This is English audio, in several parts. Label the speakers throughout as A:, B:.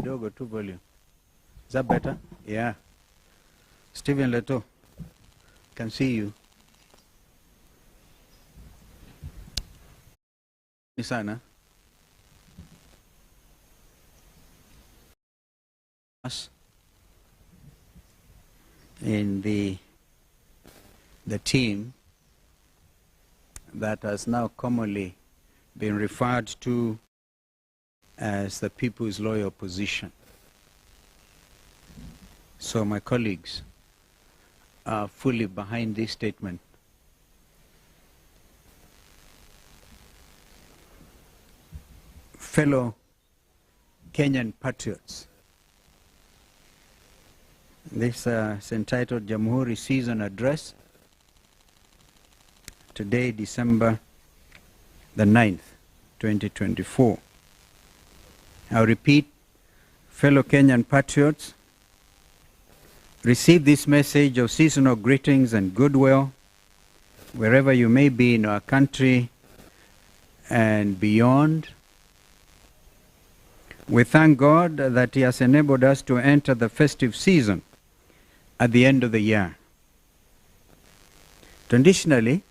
A: kidogo tu volume. Is that better? Yeah. Stephen Leto, can see you. Nisana. Us in the team that has now commonly been referred to as the People's Loyal Opposition. So my colleagues are fully behind this statement. Fellow Kenyan patriots, this is entitled Jamhuri Season Address. Today, December the 9th, 2024. I'll repeat, fellow Kenyan patriots, receive this message of seasonal greetings and goodwill wherever you may be in our country and beyond. We thank God that He has enabled us to enter the festive season at the end of the year. Traditionally,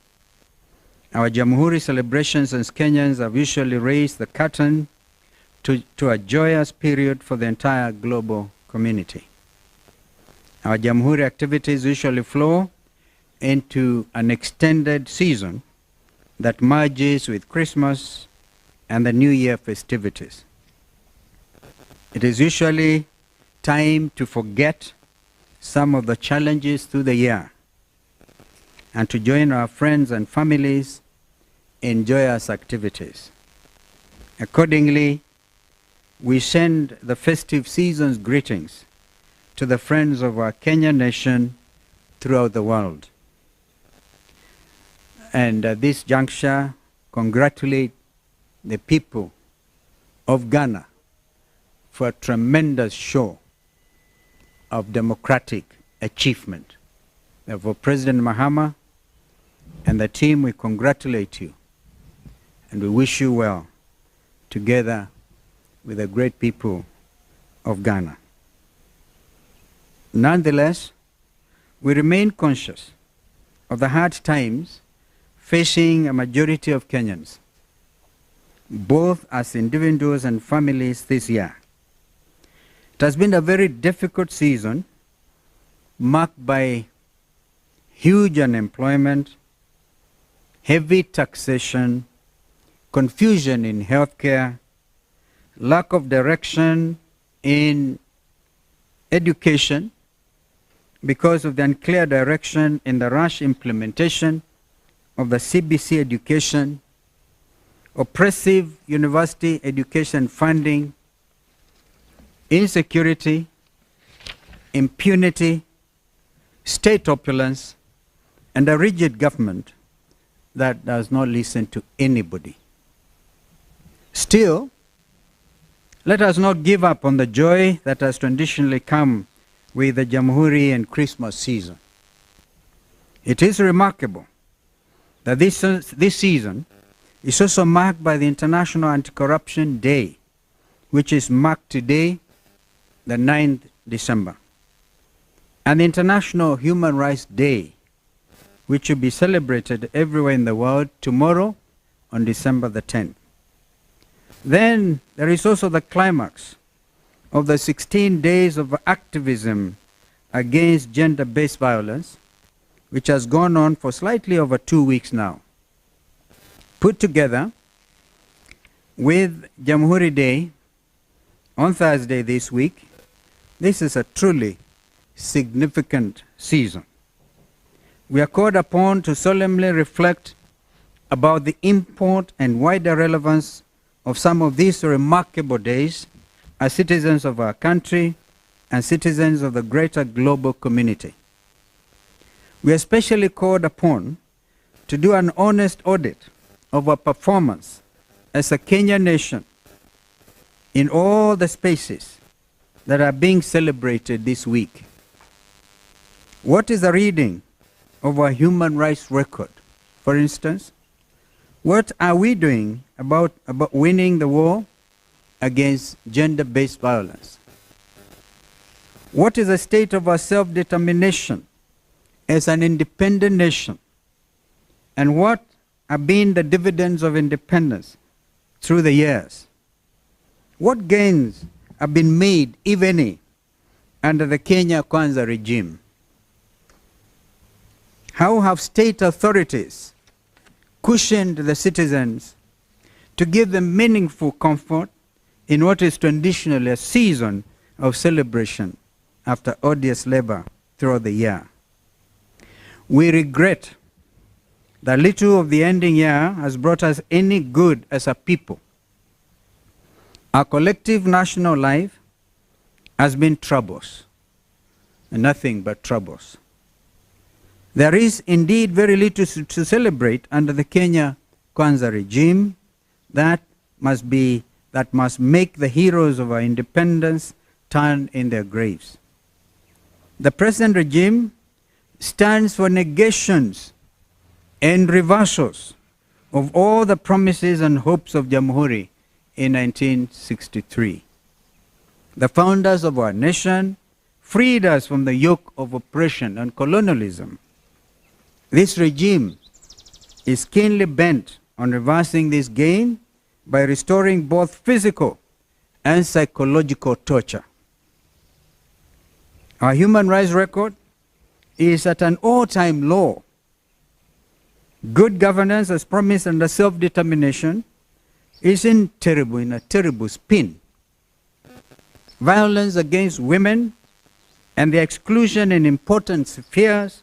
A: our Jamhuri celebrations as Kenyans have usually raised the curtain to a joyous period for the entire global community. Our Jamhuri activities usually flow into an extended season that merges with Christmas and the New Year festivities. It is usually time to forget some of the challenges through the year and to join our friends and families in joyous activities. Accordingly, we send the festive season's greetings to the friends of our Kenyan nation throughout the world. And at this juncture, congratulate the people of Ghana for a tremendous show of democratic achievement. Therefore, President Mahama and the team, we congratulate you and we wish you well together with the great people of Ghana. Nonetheless, we remain conscious of the hard times facing a majority of Kenyans, both as individuals and families this year. It has been a very difficult season marked by huge unemployment, heavy taxation, confusion in healthcare, lack of direction in education because of the unclear direction in the rush implementation of the CBC education, oppressive university education funding, insecurity, impunity, state opulence, and a rigid government that does not listen to anybody. Still, let us not give up on the joy that has traditionally come with the Jamhuri and Christmas season. It is remarkable that this season is also marked by the International Anti-Corruption Day, which is marked today, the 9th December, and the International Human Rights Day, which will be celebrated everywhere in the world tomorrow on December the 10th. Then there is also the climax of the 16 days of activism against gender-based violence, which has gone on for slightly over 2 weeks now. Put together with Jamhuri Day on Thursday this week, this is a truly significant season. We are called upon to solemnly reflect about the import and wider relevance of some of these remarkable days as citizens of our country and citizens of the greater global community. We are especially called upon to do an honest audit of our performance as a Kenyan nation in all the spaces that are being celebrated this week. What is the reading of our human rights record? For instance, what are we doing about winning the war against gender-based violence? What is the state of our self-determination as an independent nation? And what have been the dividends of independence through the years? What gains have been made, if any, under the Kenya Kwanza regime? How have state authorities cushioned the citizens to give them meaningful comfort in what is traditionally a season of celebration after odious labor throughout the year? We regret that little of the ending year has brought us any good as a people. Our collective national life has been troubles, and nothing but troubles. There is indeed very little to celebrate under the Kenya Kwanza regime that must make the heroes of our independence turn in their graves. The present regime stands for negations and reversals of all the promises and hopes of Jamhuri in 1963. The founders of our nation freed us from the yoke of oppression and colonialism. This regime is keenly bent on reversing this gain by restoring both physical and psychological torture. Our human rights record is at an all-time low. Good governance, as promised under self-determination, is in a terrible spin. Violence against women and the exclusion in important spheres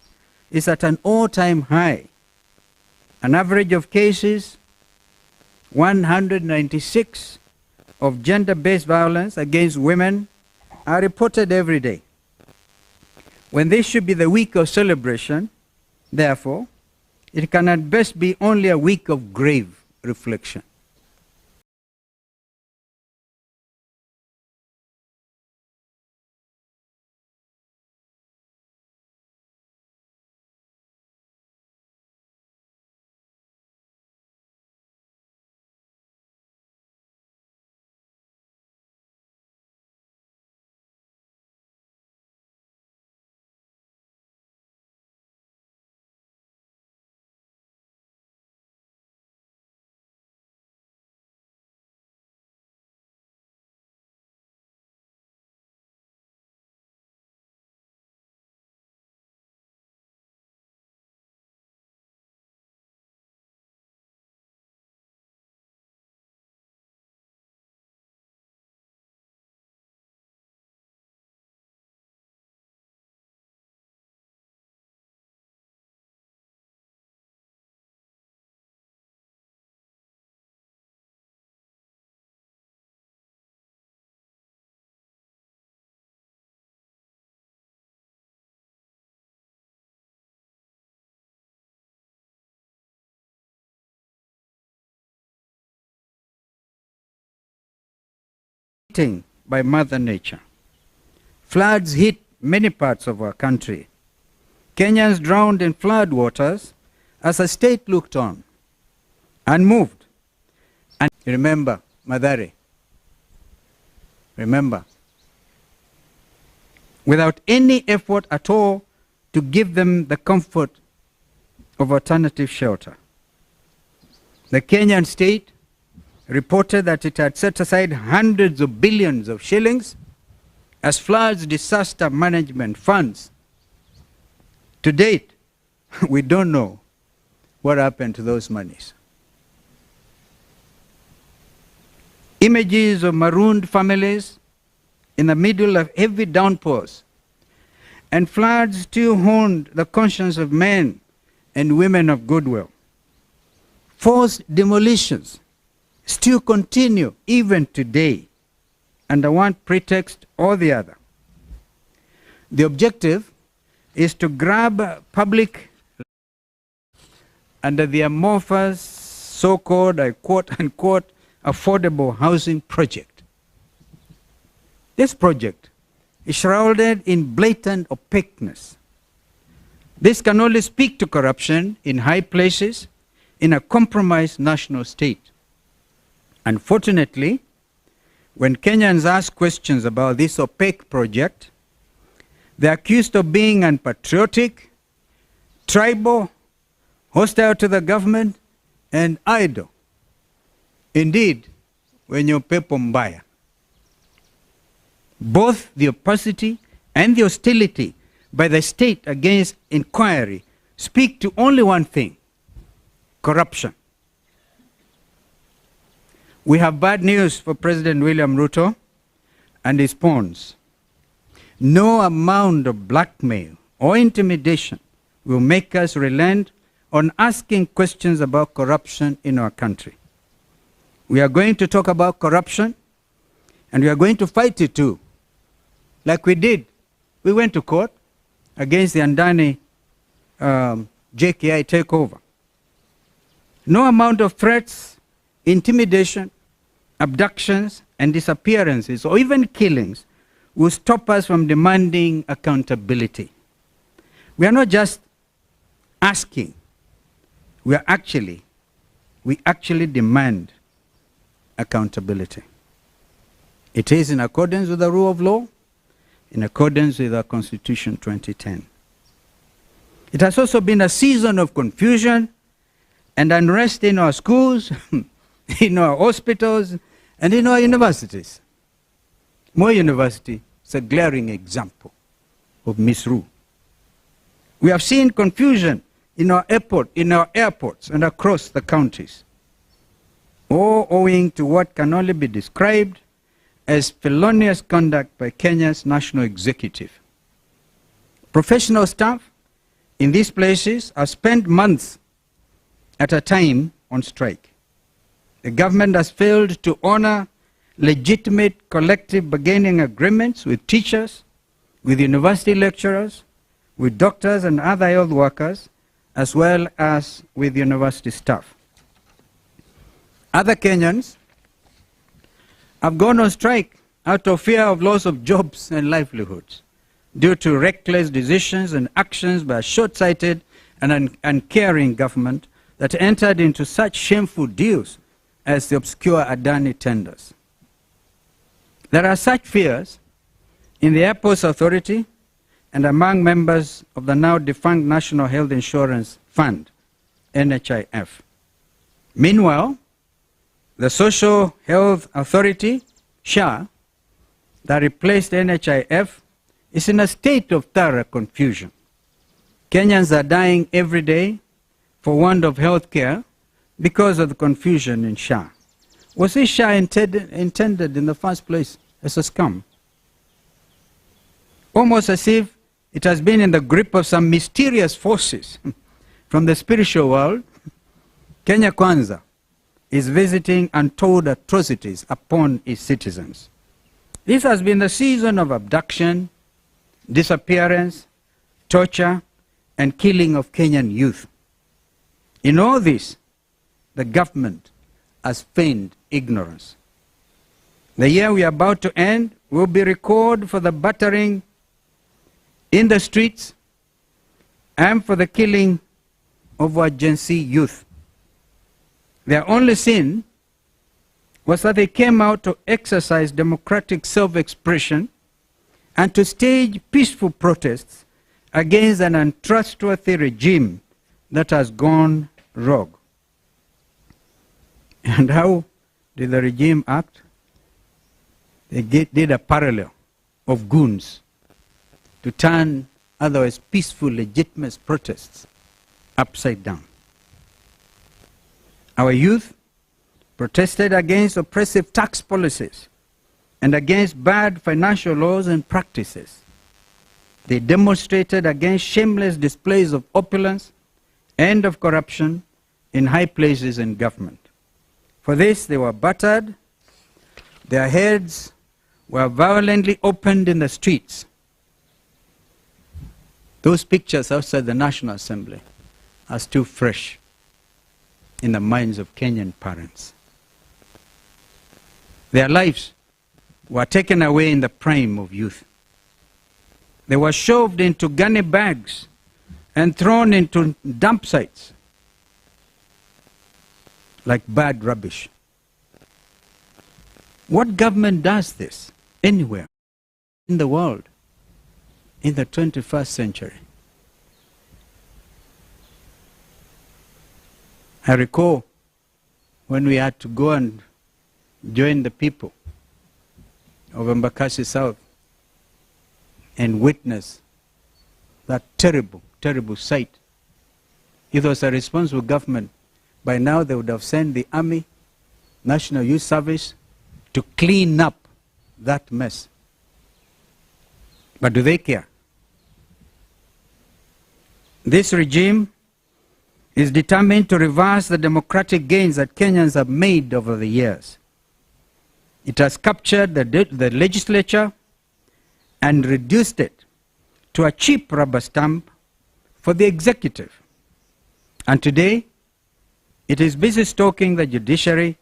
A: is at an all-time high. An average of cases, 196 of gender-based violence against women are reported every day. When this should be the week of celebration, therefore, it can at best be only a week of grave reflection. By Mother Nature. Floods hit many parts of our country. Kenyans drowned in flood waters as the state looked on, unmoved. And remember, Mathare, remember, without any effort at all to give them the comfort of alternative shelter. The Kenyan state reported that it had set aside hundreds of billions of shillings as floods disaster management funds. To date, we don't know what happened to those monies. Images of marooned families in the middle of heavy downpours and floods still haunted the conscience of men and women of goodwill. Forced demolitions still continue even today, under one pretext or the other. The objective is to grab public under the amorphous, so-called, I quote unquote, affordable housing project. This project is shrouded in blatant opaqueness. This can only speak to corruption in high places in a compromised national state. Unfortunately, when Kenyans ask questions about this opaque project, They're accused of being unpatriotic, tribal, hostile to the government, and idle. Indeed, wenye upepo mbaya. Both the opacity and the hostility by the state against inquiry speak to only one thing: corruption. We have bad news for President William Ruto and his pawns. No amount of blackmail or intimidation will make us relent on asking questions about corruption in our country. We are going to talk about corruption, and we are going to fight it too. Like we did. We went to court against the Andani JKI takeover. No amount of threats, intimidation, abductions, and disappearances, or even killings, will stop us from demanding accountability. We are not just asking, we actually demand accountability. It is in accordance with the rule of law, in accordance with our Constitution 2010. It has also been a season of confusion and unrest in our schools, in our hospitals, and in our universities. Moi University is a glaring example of misrule. We have seen confusion in our airports and across the counties, all owing to what can only be described as felonious conduct by Kenya's national executive. Professional staff in these places have spent months at a time on strike. The government has failed to honor legitimate collective bargaining agreements with teachers, with university lecturers, with doctors and other health workers, as well as with university staff. Other Kenyans have gone on strike out of fear of loss of jobs and livelihoods due to reckless decisions and actions by a short-sighted and uncaring government that entered into such shameful deals as the obscure Adani tenders. There are such fears in the Airports Authority and among members of the now defunct National Health Insurance Fund, NHIF. Meanwhile, the Social Health Authority, SHA, that replaced NHIF, is in a state of thorough confusion. Kenyans are dying every day for want of health care because of the confusion in SHA. Was this SHA intended in the first place as a scam? Almost as if it has been in the grip of some mysterious forces from the spiritual world, Kenya Kwanza is visiting untold atrocities upon its citizens. This has been the season of abduction, disappearance, torture, and killing of Kenyan youth. In all this, the government has feigned ignorance. The year we are about to end will be recorded for the battering in the streets and for the killing of our Gen Z youth. Their only sin was that they came out to exercise democratic self-expression and to stage peaceful protests against an untrustworthy regime that has gone rogue. And how did the regime act? They did a parallel of goons to turn otherwise peaceful, legitimate protests upside down. Our youth protested against oppressive tax policies and against bad financial laws and practices. They demonstrated against shameless displays of opulence and of corruption in high places in government. For this, they were battered, their heads were violently opened in the streets. Those pictures outside the National Assembly are still fresh in the minds of Kenyan parents. Their lives were taken away in the prime of youth. They were shoved into gunny bags and thrown into dump sites like bad rubbish. What government does this anywhere in the world? in the 21st century. I recall when we had to go and join the people of Embakasi South and witness that terrible, terrible sight. If it was a responsible government, by now they would have sent the Army, National Youth Service to clean up that mess. But do they care? This regime is determined to reverse the democratic gains that Kenyans have made over the years. It has captured the legislature and reduced it to a cheap rubber stamp for the executive. And today, it is busy stalking the judiciary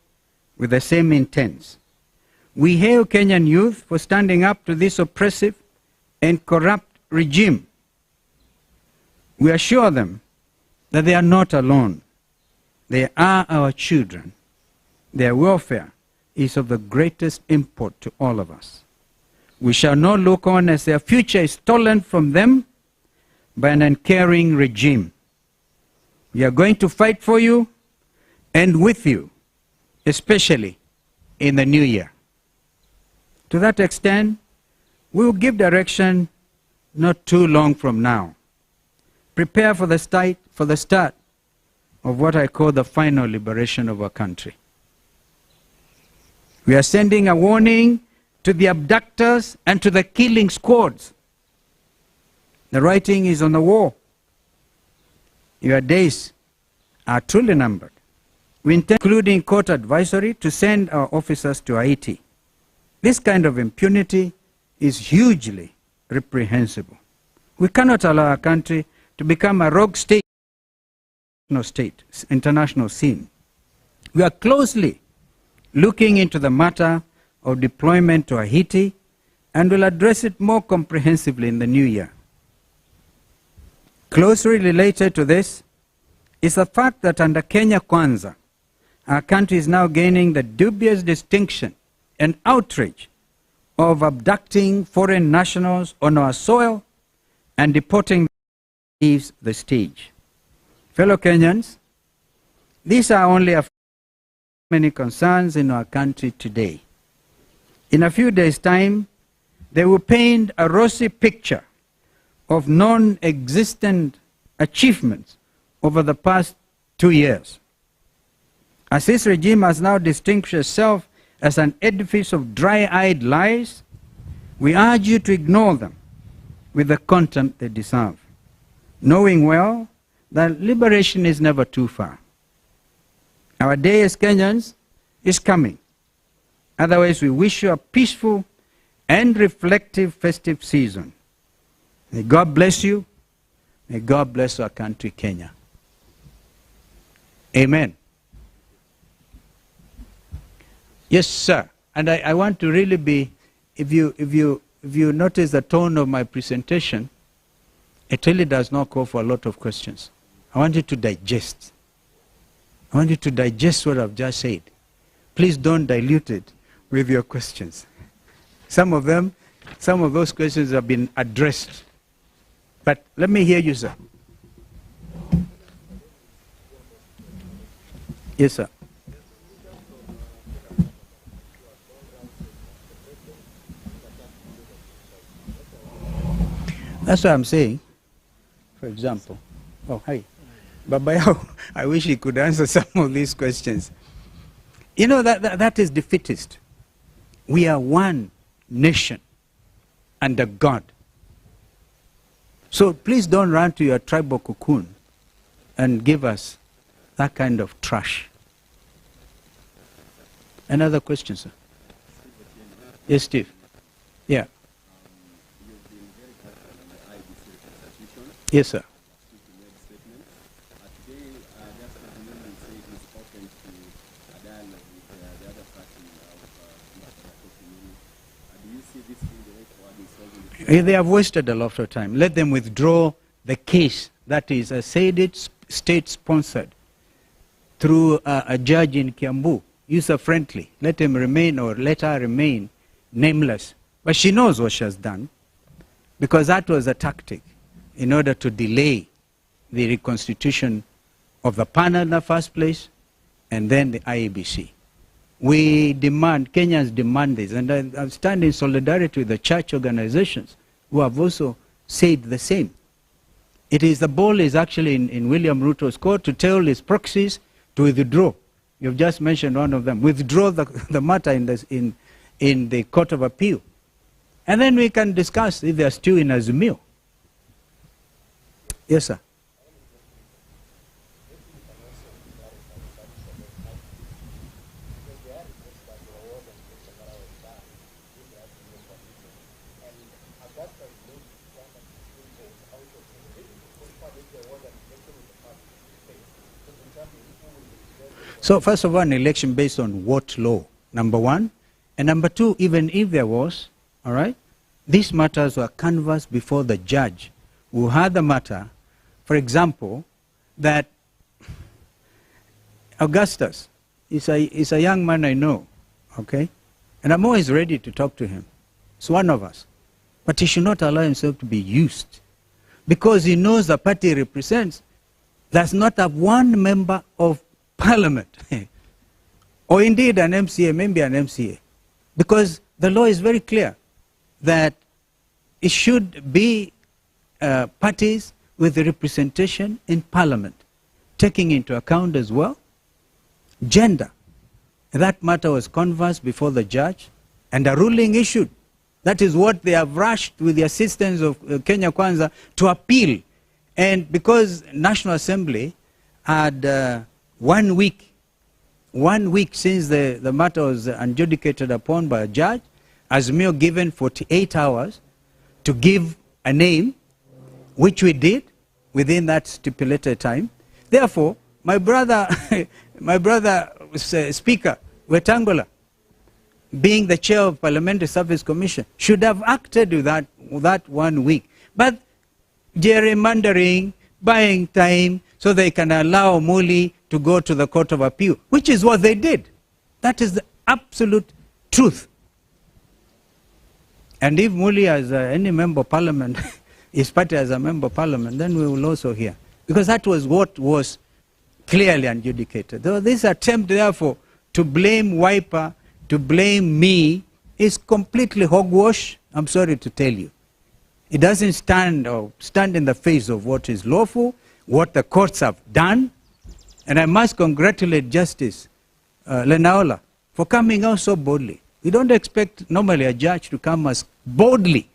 A: with the same intents. We hail Kenyan youth for standing up to this oppressive and corrupt regime. We assure them that they are not alone. They are our children. Their welfare is of the greatest import to all of us. We shall not look on as their future is stolen from them by an uncaring regime. We are going to fight for you and with you, especially in the new year. To that extent, we will give direction not too long from now. Prepare for the start of what I call the final liberation of our country. We are sending a warning to the abductors and to the killing squads. The writing is on the wall. Your days are truly numbered. We intend, including court advisory, to send our officers to Haiti. This kind of impunity is hugely reprehensible. We cannot allow our country to become a rogue state, international scene. We are closely looking into the matter of deployment to Haiti and will address it more comprehensively in the new year. Closely related to this is the fact that under Kenya Kwanza, our country is now gaining the dubious distinction and outrage of abducting foreign nationals on our soil and deporting them leaves the stage. Fellow Kenyans, these are only a few many concerns in our country today. In a few days' time, they will paint a rosy picture of non-existent achievements over the past 2 years. As this regime has now distinguished itself as an edifice of dry-eyed lies, we urge you to ignore them with the contempt they deserve, knowing well that liberation is never too far. Our day as Kenyans is coming. Otherwise, we wish you a peaceful and reflective festive season. May God bless you. May God bless our country, Kenya. Amen. Yes, sir. And I want to really be, if you notice the tone of my presentation, it really does not call for a lot of questions. I want you to digest. I want you to digest what I've just said. Please don't dilute it with your questions. Some of those questions have been addressed. But let me hear you, sir. Yes, sir. That's what I'm saying. For example, oh, hi. Babayao, I wish he could answer some of these questions. You know, that is defeatist. We are one nation under God. So please don't run to your tribal cocoon and give us that kind of trash. Another question, sir? Yes, Steve. Yeah. Yes, sir. They have wasted a lot of time. Let them withdraw the case that is, I said it, state-sponsored through a judge in Kiambu, user-friendly. Let him remain, or let her remain nameless. But she knows what she has done. because that was a tactic in order to delay the reconstitution of the panel in the first place, and then the IEBC. We demand, Kenyans demand this, and I stand in solidarity with the church organizations who have also said the same. The ball is actually in William Ruto's court to tell his proxies to withdraw. You've just mentioned one of them. Withdraw the matter in the Court of Appeal. And then we can discuss if they are still in Azimio. Yes, sir. So first of all, an election based on what law? Number one. And number two, even if there was, all right, these matters were canvassed before the judge who had the matter. For example, that Augustus is a young man I know, okay? And I'm always ready to talk to him. He's one of us. But he should not allow himself to be used, because he knows the party he represents does not have one member of parliament, or indeed an MCA, maybe an MCA. Because the law is very clear that it should be parties with representation in parliament, taking into account as well gender. That matter was canvassed before the judge and a ruling issued. That is what they have rushed with the assistance of Kenya Kwanza to appeal. And because National Assembly had 1 week since the matter was adjudicated upon by a judge, Azimio given 48 hours to give a name, which we did within that stipulated time. Therefore, my brother, Speaker Wetangula, being the chair of Parliamentary Service Commission, should have acted with that 1 week. But gerrymandering, buying time, so they can allow Muli to go to the Court of Appeal, which is what they did. That is the absolute truth. And if Muli as any member of parliament, his party as a member of parliament, then we will also hear. Because that was what was clearly adjudicated. Though this attempt, therefore, to blame Wiper, to blame me, is completely hogwash, I'm sorry to tell you. It doesn't stand in the face of what is lawful, what the courts have done. And I must congratulate Justice Lenaola for coming out so boldly. We don't expect normally a judge to come as boldly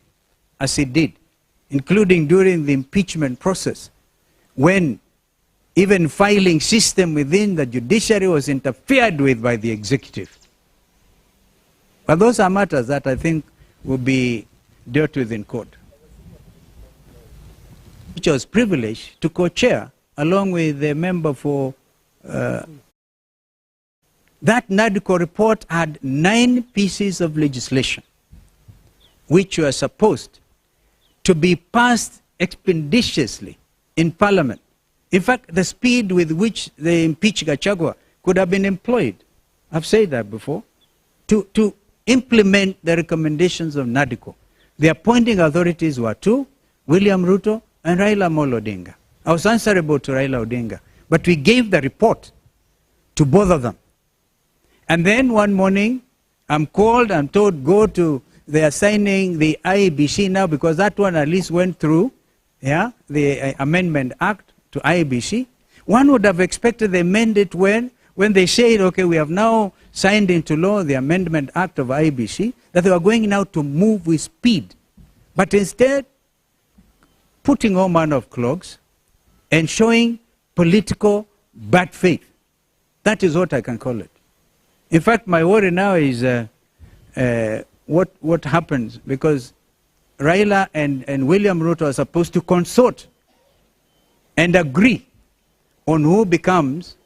A: as he did, including during the impeachment process, when even filing system within the judiciary was interfered with by the executive. But those are matters that I think will be dealt with in court. Which was privileged to co-chair along with the member for that NADCO report had 9 pieces of legislation which were supposed to be passed expeditiously in Parliament. In fact, the speed with which they impeached Gachagua could have been employed, I've said that before, to implement the recommendations of NADCO. The appointing authorities were 2, William Ruto and Raila Amolo Odinga. I was answerable to Raila Odinga, but we gave the report to both of them. And then one morning, I'm called, I'm told, they are signing the IEBC now, because that one at least went through, yeah, the Amendment Act to IEBC. One would have expected they amend it when they said, okay, we have now signed into law the Amendment Act of IEBC, that they were going now to move with speed. But instead, putting all manner of clogs and showing political bad faith. That is what I can call it. In fact, my worry now is what happens, because Raila and William Ruto are supposed to consort and agree on who becomes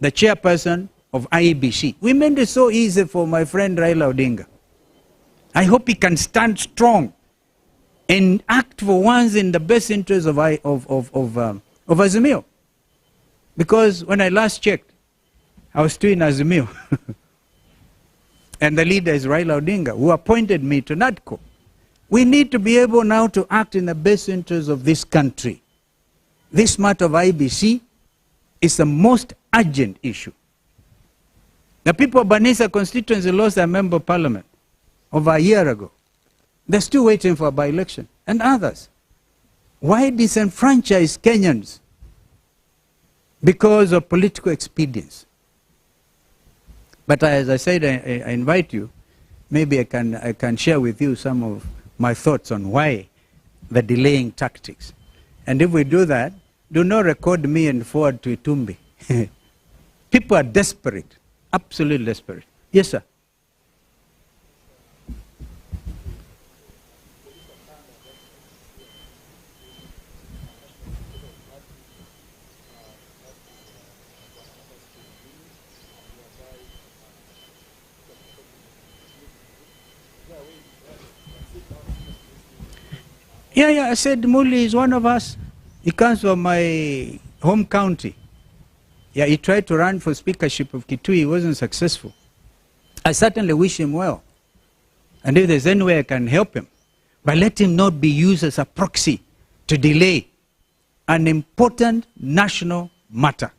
A: the chairperson of IEBC. We made it so easy for my friend Raila Odinga. I hope he can stand strong and act for once in the best interest of Azimio. Because when I last checked, I was still in Azimio. And the leader is Raila Odinga, who appointed me to NADCO. We need to be able now to act in the best interest of this country. This matter of IBC is the most urgent issue. The people of Banisa constituency lost their member of parliament over a year ago. They're still waiting for a by-election, and others. Why disenfranchise Kenyans? Because of political expedience. But as I said, I invite you, maybe I can share with you some of my thoughts on why the delaying tactics. And if we do that, do not record me and forward to Itumbi. People are desperate, absolutely desperate. Yes, sir. Yeah, I said Muli is one of us. He comes from my home county. Yeah, he tried to run for speakership of Kitui. He wasn't successful. I certainly wish him well. And if there's any way I can help him, but let him not be used as a proxy to delay an important national matter.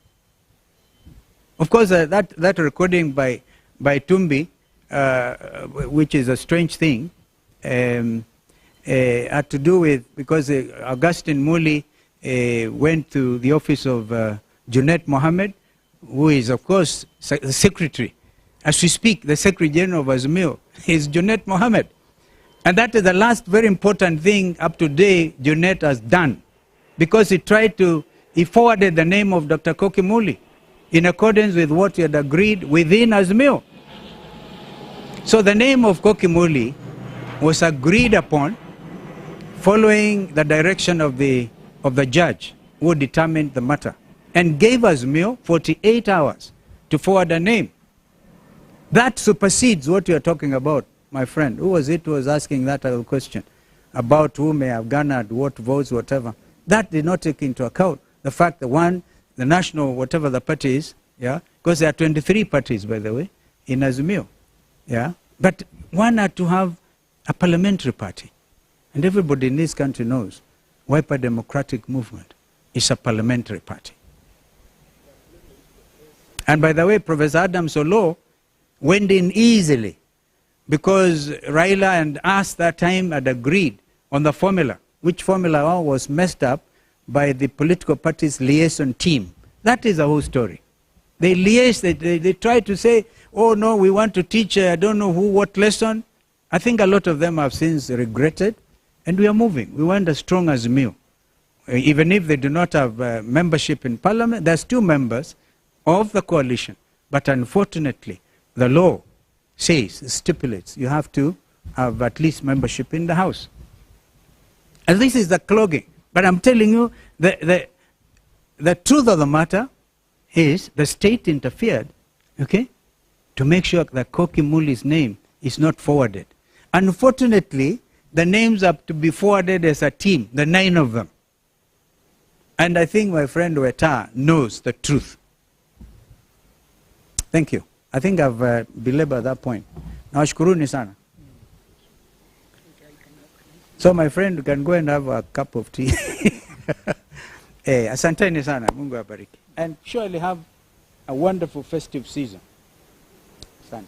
A: Of course, that recording by Tumbi, which is a strange thing, had to do with, because Augustine Muli went to the office of Junet Mohammed, who is, of course, the secretary. As we speak, the Secretary General of Azimio is Junet Mohammed. And that is the last very important thing up to date Junet has done. Because he forwarded the name of Dr. Koki Muli in accordance with what he had agreed within Azimio. So the name of Koki Muli was agreed upon following the direction of the judge who determined the matter, and gave Azimio 48 hours to forward a name. That supersedes what you are talking about, my friend. Who was it who was asking that question about who may have garnered what votes, whatever? That did not take into account the fact that the national, whatever the party is, yeah, because there are 23 parties, by the way, in Azimio, yeah, but one had to have a parliamentary party. And everybody in this country knows Wiper Democratic Movement is a parliamentary party. And by the way, Professor Adam Solo went in easily because Raila and us that time had agreed on the formula, which formula was messed up by the political party's liaison team. That is the whole story. They liaised, they tried to say, oh no, we want to teach, I don't know who, what lesson. I think a lot of them have since regretted. And we are moving. We want as strong as Azimio. Even if they do not have membership in parliament, there's 2 members of the coalition. But unfortunately, the law stipulates, you have to have at least membership in the House. And this is the clogging. But I'm telling you, the truth of the matter is the state interfered, okay, to make sure that Koki Muli's name is not forwarded. Unfortunately, the names have to be forwarded as a team, the 9 of them. And I think my friend Weta knows the truth. Thank you. I think I've belabored that point. Now, shukuruni sana. So my friend, you can go and have a cup of tea. Asanteni sana, Mungu abariki. And surely have a wonderful festive season. Asante.